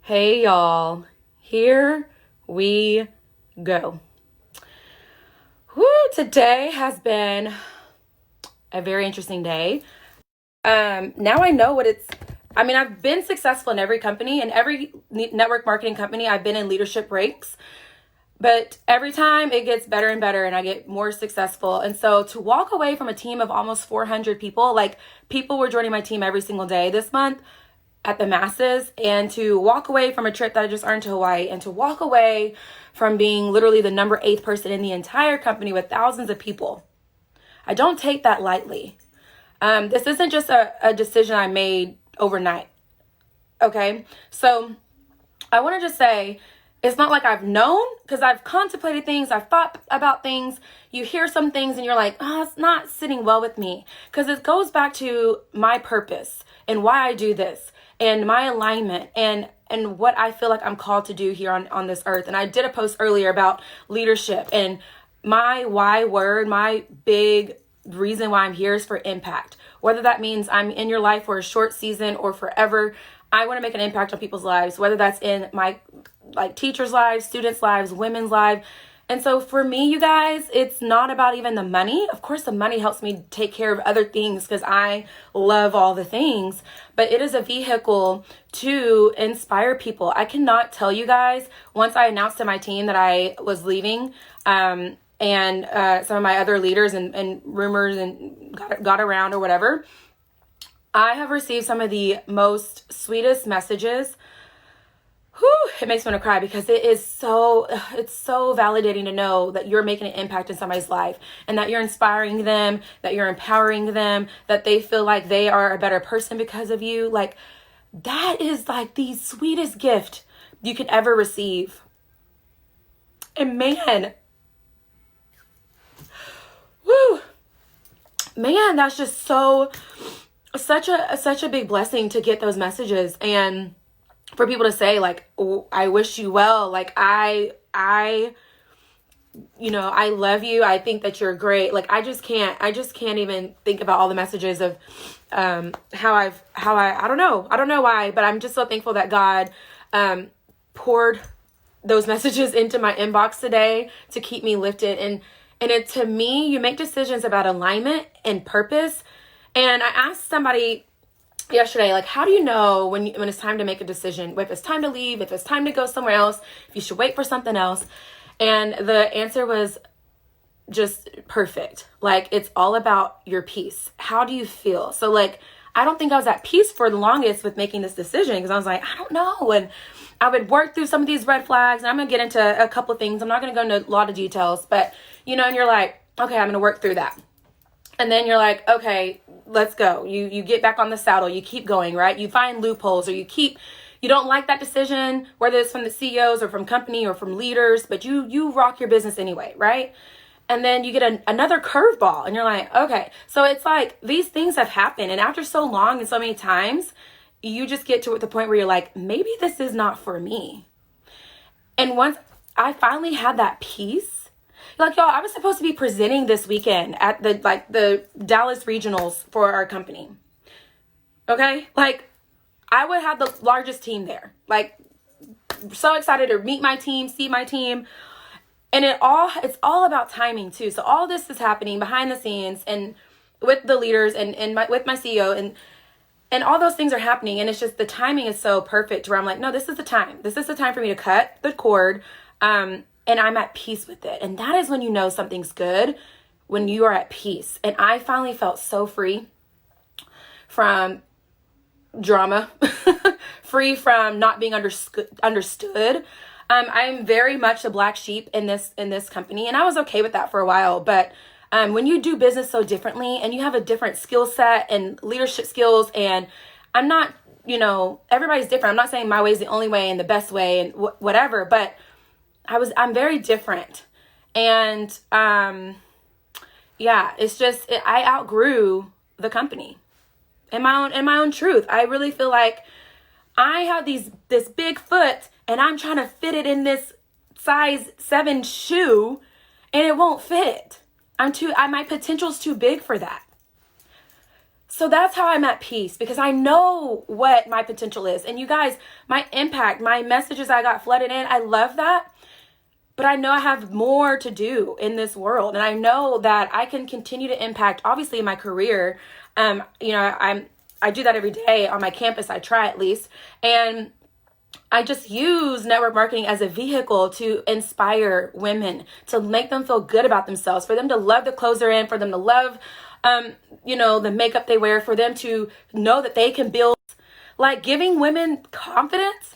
Hey y'all, here we go. Woo, today has been a very interesting day. Now I know I've been successful in every company, and every network marketing company I've been in leadership ranks, but every time it gets better and better and I get more successful. And so to walk away from a team of almost 400 people, like people were joining my team every single day this month at the masses, and to walk away from a trip that I just earned to Hawaii, and to walk away from being literally the number 8th person in the entire company with thousands of people. I don't take that lightly. This isn't just a decision I made overnight. Okay. So I want to just say, it's not like I've known, because I've contemplated things. I've thought about things. You hear some things and you're like, oh, it's not sitting well with me, because it goes back to my purpose and why I do this, and my alignment, and what I feel like I'm called to do here on this earth. And I did a post earlier about leadership, and my why word, my big reason why I'm here is for impact. Whether that means I'm in your life for a short season or forever, I want to make an impact on people's lives, whether that's in my teachers' lives, students' lives, women's lives. And so for me, you guys, it's not about even the money. Of course, the money helps me take care of other things because I love all the things, but it is a vehicle to inspire people. I cannot tell you guys, once I announced to my team that I was leaving, and some of my other leaders and rumors and got around or whatever, I have received some of the most sweetest messages. It makes me want to cry, because it's so validating to know that you're making an impact in somebody's life, and that you're inspiring them, that you're empowering them, that they feel like they are a better person because of you. Like, that is like the sweetest gift you could ever receive. And man, that's just such a big blessing to get those messages, and for people to say, like, oh, I wish you well. Like, I love you. I think that you're great. Like, I just can't even think about all the messages of, I don't know why, but I'm just so thankful that God, poured those messages into my inbox today to keep me lifted. And to me, you make decisions about alignment and purpose. And I asked somebody yesterday, like, how do you know when it's time to make a decision, if it's time to leave, if it's time to go somewhere else, if you should wait for something else? And the answer was just perfect. Like, it's all about your peace. How do you feel? So, like, I don't think I was at peace for the longest with making this decision, because I was like, I don't know. And I would work through some of these red flags, and I'm going to get into a couple of things. I'm not going to go into a lot of details, but, and you're like, okay, I'm going to work through that. And then you're like, okay, let's go. You get back on the saddle. You keep going, right? You find loopholes, or you don't like that decision, whether it's from the CEOs or from company or from leaders, but you rock your business anyway, right? And then you get another curveball, and you're like, okay. So it's like these things have happened. And after so long and so many times, you just get to the point where you're like, maybe this is not for me. And once I finally had that peace, like, y'all, I was supposed to be presenting this weekend at the Dallas regionals for our company. Okay? Like, I would have the largest team there. Like, so excited to meet my team, see my team. And it's all about timing too. So all this is happening behind the scenes, and with the leaders and with my CEO, and all those things are happening. And it's just, the timing is so perfect where I'm like, no, this is the time. This is the time for me to cut the cord. And I'm at peace with it. And that is when you know something's good, when you are at peace. And I finally felt so free from drama, free from not being understood. I'm very much a black sheep in this company, and I was okay with that for a while. But when you do business so differently, and you have a different skill set and leadership skills, and I'm not, everybody's different. I'm not saying my way is the only way and the best way and whatever, but I'm very different. And, it's just, I outgrew the company in my own truth. I really feel like I have this big foot, and I'm trying to fit it in this size 7 shoe, and it won't fit. My potential's too big for that. So that's how I'm at peace, because I know what my potential is. And you guys, my impact, my messages I got flooded in, I love that. But I know I have more to do in this world. And I know that I can continue to impact, obviously, in my career. I do that every day on my campus. I try, at least. And I just use network marketing as a vehicle to inspire women, to make them feel good about themselves, for them to love the clothes they're in, for them to love, the makeup they wear, for them to know that they can build, like, giving women confidence.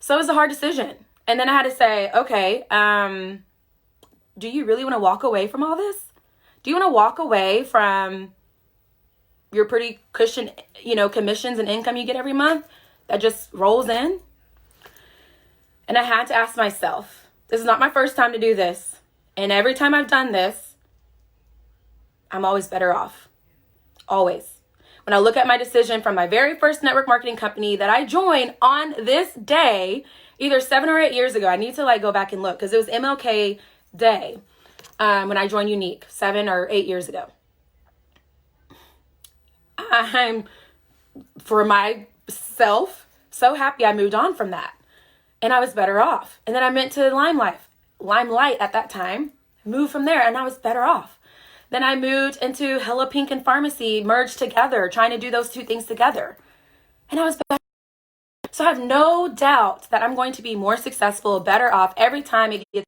So it was a hard decision. And then I had to say, okay, do you really want to walk away from all this? Do you want to walk away from your pretty cushion, commissions and income you get every month that just rolls in? And I had to ask myself, this is not my first time to do this. And every time I've done this, I'm always better off. Always. When I look at my decision from my very first network marketing company that I joined on this day, either 7 or 8 years ago, I need to go back and look, because it was MLK Day when I joined Unique 7 or 8 years ago. I'm, for myself, so happy I moved on from that. And I was better off. And then I went to Limelight at that time, moved from there, and I was better off. Then I moved into Hello Pink and Pharmacy, merged together, trying to do those two things together. And I was better. So I have no doubt that I'm going to be more successful, better off every time it gets.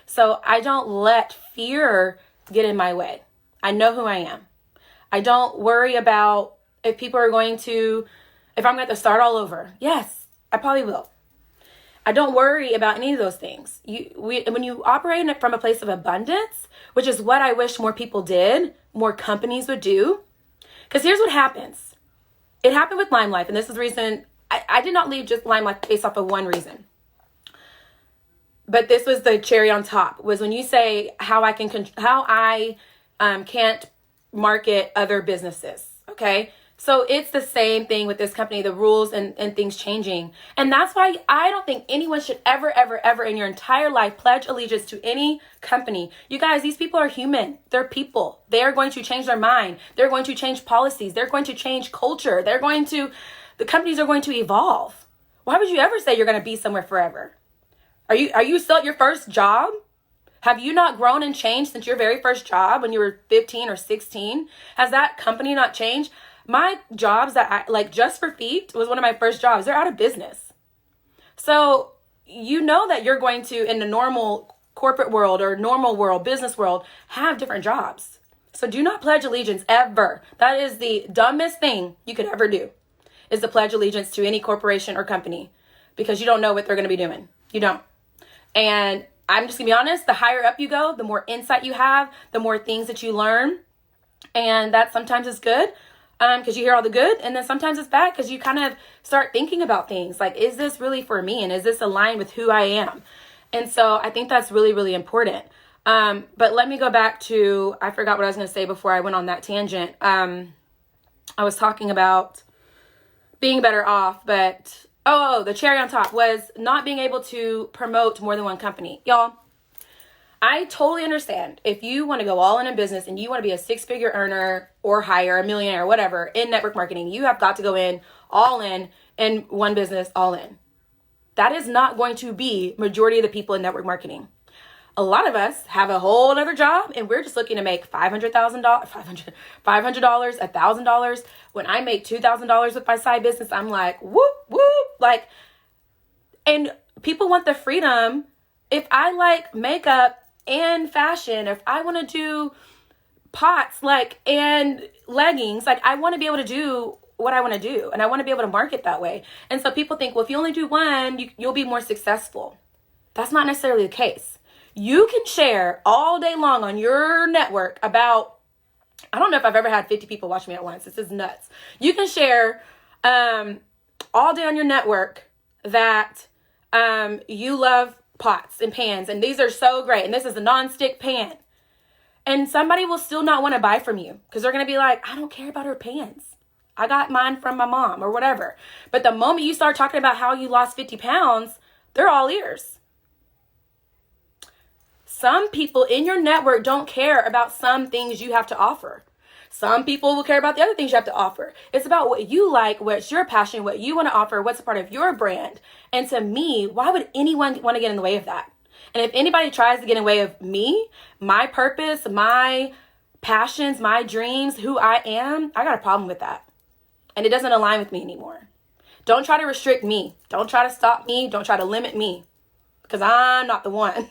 So I don't let fear get in my way. I know who I am. I don't worry about if people are if I'm going to start all over. Yes, I probably will. I don't worry about any of those things. When you operate from a place of abundance, which is what I wish more people did, more companies would do. Because here's what happens. It happened with Limelight, and this is the reason I did not leave just Limelight based off of one reason. But this was the cherry on top, was when you say how I can't market other businesses. Okay. So it's the same thing with this company, the rules and things changing. And that's why I don't think anyone should ever in your entire life pledge allegiance to any company. You guys, these people are human. They're people. They are going to change their mind. They're going to change policies. They're going to change culture. The companies are going to evolve. Why would you ever say you're going to be somewhere forever? Are you still at your first job? Have you not grown and changed since your very first job when you were 15 or 16? Has that company not changed? My jobs that Just for Feet was one of my first jobs. They're out of business. So you know that you're going to, in the normal corporate world or normal world, business world, have different jobs. So do not pledge allegiance ever. That is the dumbest thing you could ever do, is to pledge allegiance to any corporation or company, because you don't know what they're going to be doing. You don't. And I'm just going to be honest, the higher up you go, the more insight you have, the more things that you learn. And that sometimes is good, because you hear all the good, and then sometimes it's bad because you kind of start thinking about things like, is this really for me? And is this aligned with who I am? And so I think that's really, really important. But let me go back to, I forgot what I was going to say before I went on that tangent. I was talking about being better off, but the cherry on top was not being able to promote more than one company. Y'all, I totally understand if you want to go all in a business and you want to be a 6-figure earner or higher, a millionaire, whatever, in network marketing, you have got to go in one business, all in. That is not going to be majority of the people in network marketing. A lot of us have a whole other job and we're just looking to make $500, $1,000. When I make $2,000 with my side business, I'm like, whoop, whoop. And people want the freedom. If I like makeup and fashion, if I want to do pots, and leggings, I want to be able to do what I want to do. And I want to be able to market that way. And so people think, well, if you only do one, you'll be more successful. That's not necessarily the case. You can share all day long on your network about, I don't know if I've ever had 50 people watch me at once. This is nuts. You can share all day on your network that you love pots and pans, and these are so great, and this is a non-stick pan. And somebody will still not want to buy from you because they're going to be like, I don't care about her pans. I got mine from my mom or whatever. But the moment you start talking about how you lost 50 pounds, they're all ears. some people in your network don't care about some things you have to offer. Some people will care about the other things you have to offer. It's about what you like, what's your passion, what you want to offer, what's a part of your brand. And to me, why would anyone want to get in the way of that? And if anybody tries to get in the way of me, my purpose, my passions, my dreams, who I am, I got a problem with that. And it doesn't align with me anymore. Don't try to restrict me. Don't try to stop me. Don't try to limit me, because I'm not the one.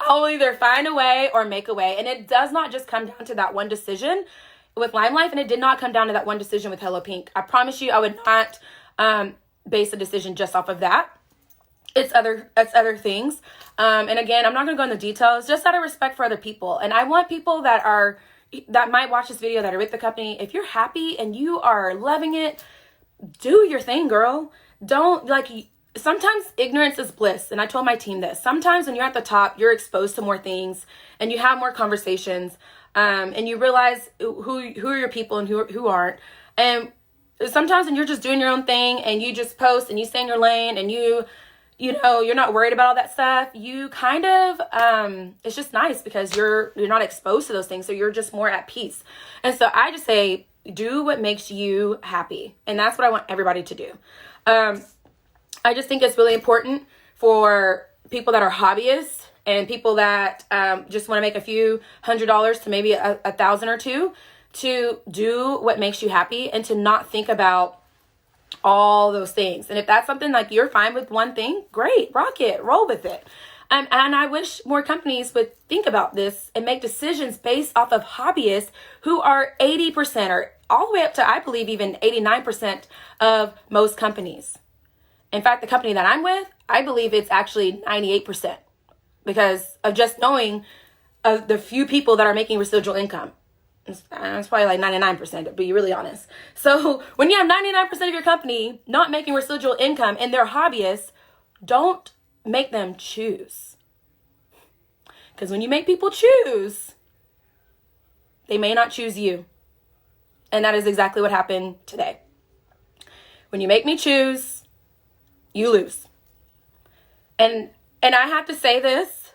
I'll either find a way or make a way. And it does not just come down to that one decision with Lime Life, and it did not come down to that one decision with Hello Pink. I promise you, I would not base a decision just off of that. It's other things. And again, I'm not going to go into details, just out of respect for other people. And I want people that might watch this video that are with the company. If you're happy and you are loving it, do your thing, girl. Don't sometimes ignorance is bliss. And I told my team this. Sometimes when you're at the top, you're exposed to more things and you have more conversations. And you realize who are your people and who aren't. And sometimes when you're just doing your own thing and you just post and you stay in your lane and you know, you're not worried about all that stuff, you kind of, it's just nice because you're not exposed to those things. So you're just more at peace. And so I just say, do what makes you happy. And that's what I want everybody to do. I just think it's really important for people that are hobbyists and people that just want to make a few $100s to maybe a thousand or two, to do what makes you happy and to not think about all those things. And if that's something like you're fine with one thing, great, rock it, roll with it. And I wish more companies would think about this and make decisions based off of hobbyists who are 80% or all the way up to, I believe, even 89% of most companies. In fact, the company that I'm with, I believe it's actually 98%. Because of just knowing of the few people that are making residual income. It's probably like 99%, to be really honest. So when you have 99% of your company not making residual income and they're hobbyists, don't make them choose. Because when you make people choose, they may not choose you. And that is exactly what happened today. When you make me choose, you lose. And I have to say this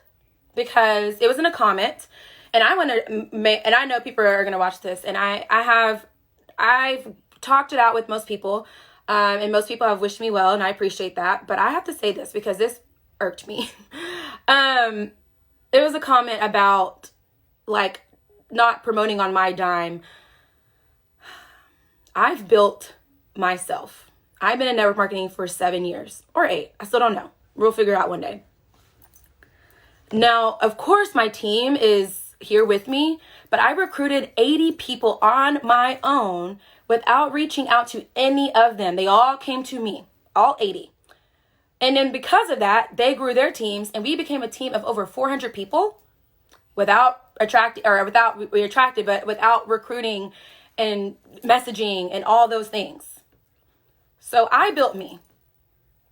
because it was in a comment, and I know people are going to watch this, and I've talked it out with most people, and most people have wished me well, and I appreciate that. But I have to say this because this irked me. It was a comment about not promoting on my dime. I've built myself. I've been in network marketing for 7 years or 8. I still don't know. We'll figure it out one day. Now, of course, my team is here with me, but I recruited 80 people on my own without reaching out to any of them. They all came to me, all 80. And then because of that, they grew their teams, and we became a team of over 400 people without recruiting and messaging and all those things. So I built me.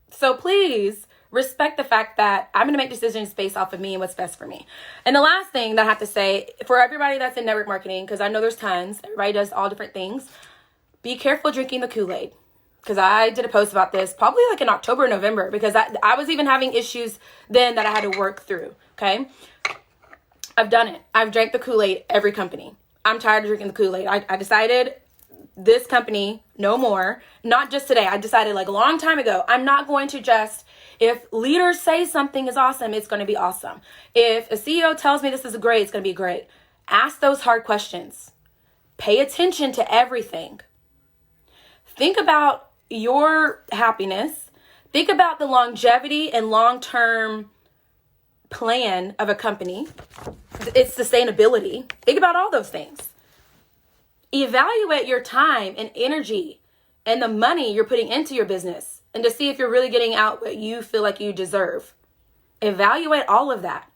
So please respect the fact that I'm going to make decisions based off of me and what's best for me. And the last thing that I have to say for everybody that's in network marketing, because I know there's tons, everybody does all different things, be careful drinking the Kool-Aid. Because I did a post about this probably in October or November, because I was even having issues then that I had to work through. Okay. I've done it. I've drank the Kool-Aid every company. I'm tired of drinking the Kool-Aid. I decided this company, no more. Not just today. I decided a long time ago, I'm not going to just, if leaders say something is awesome, it's going to be awesome. If a CEO tells me this is great, it's going to be great. Ask those hard questions. Pay attention to everything. Think about your happiness. Think about the longevity and long-term plan of a company. Its sustainability. Think about all those things. Evaluate your time and energy and the money you're putting into your business, and to see if you're really getting out what you feel like you deserve. Evaluate all of that.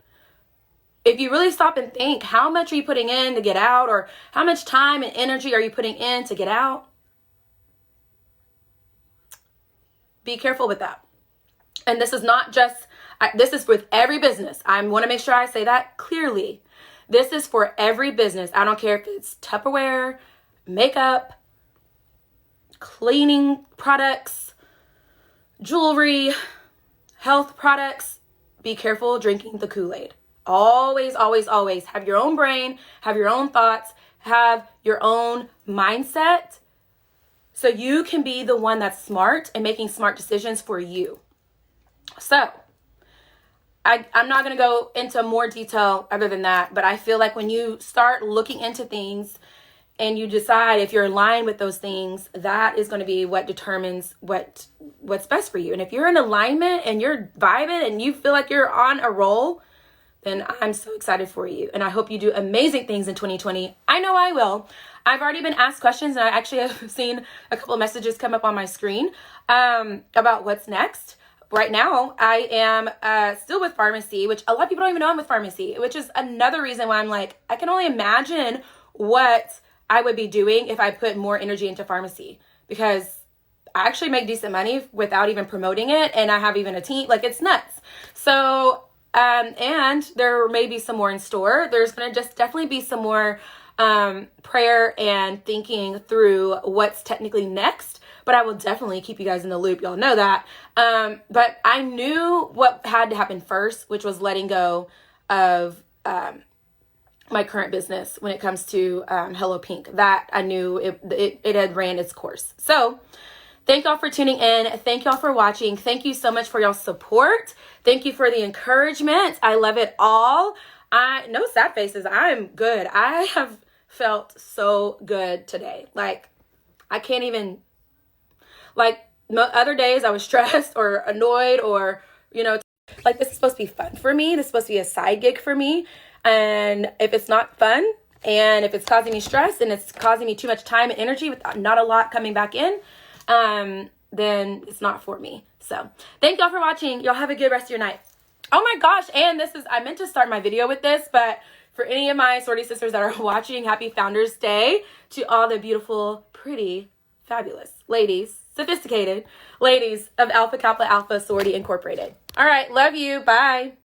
If you really stop and think, how much are you putting in to get out, or how much time and energy are you putting in to get out? Be careful with that. And this is not just, this is with every business. I want to make sure I say that clearly. This is for every business. I don't care if it's Tupperware, makeup, cleaning products, jewelry, health products. Be careful drinking the Kool-Aid. Always, always, always have your own brain, have your own thoughts, have your own mindset, so you can be the one that's smart and making smart decisions for you. So I'm not going to go into more detail other than that, but I feel like when you start looking into things and you decide if you're aligned with those things, that is going to be what determines what's best for you. And if you're in alignment and you're vibing and you feel like you're on a roll, then I'm so excited for you. And I hope you do amazing things in 2020. I know I will. I've already been asked questions, and I actually have seen a couple of messages come up on my screen about what's next. Right now, I am still with pharmacy, which a lot of people don't even know I'm with pharmacy, which is another reason why I'm like, I can only imagine what I would be doing if I put more energy into pharmacy, because I actually make decent money without even promoting it, and I have even a team. Like, it's nuts. So, and there may be some more in store. There's going to just definitely be some more prayer and thinking through what's technically next. But I will definitely keep you guys in the loop. Y'all know that. But I knew what had to happen first, which was letting go of my current business when it comes to Hello Pink. That I knew it had ran its course. So thank y'all for tuning in. Thank y'all for watching. Thank you so much for y'all's support. Thank you for the encouragement. I love it all. No sad faces. I'm good. I have felt so good today. Like, I can't even... Like, other days I was stressed or annoyed or, like, this is supposed to be fun for me. This is supposed to be a side gig for me. And if it's not fun and if it's causing me stress and it's causing me too much time and energy with not a lot coming back in, then it's not for me. So thank y'all for watching. Y'all have a good rest of your night. Oh my gosh. And I meant to start my video with this, but for any of my sorority sisters that are watching, happy Founders Day to all the beautiful, pretty, fabulous ladies, sophisticated ladies of Alpha Kappa Alpha Sorority Incorporated. All right. Love you. Bye.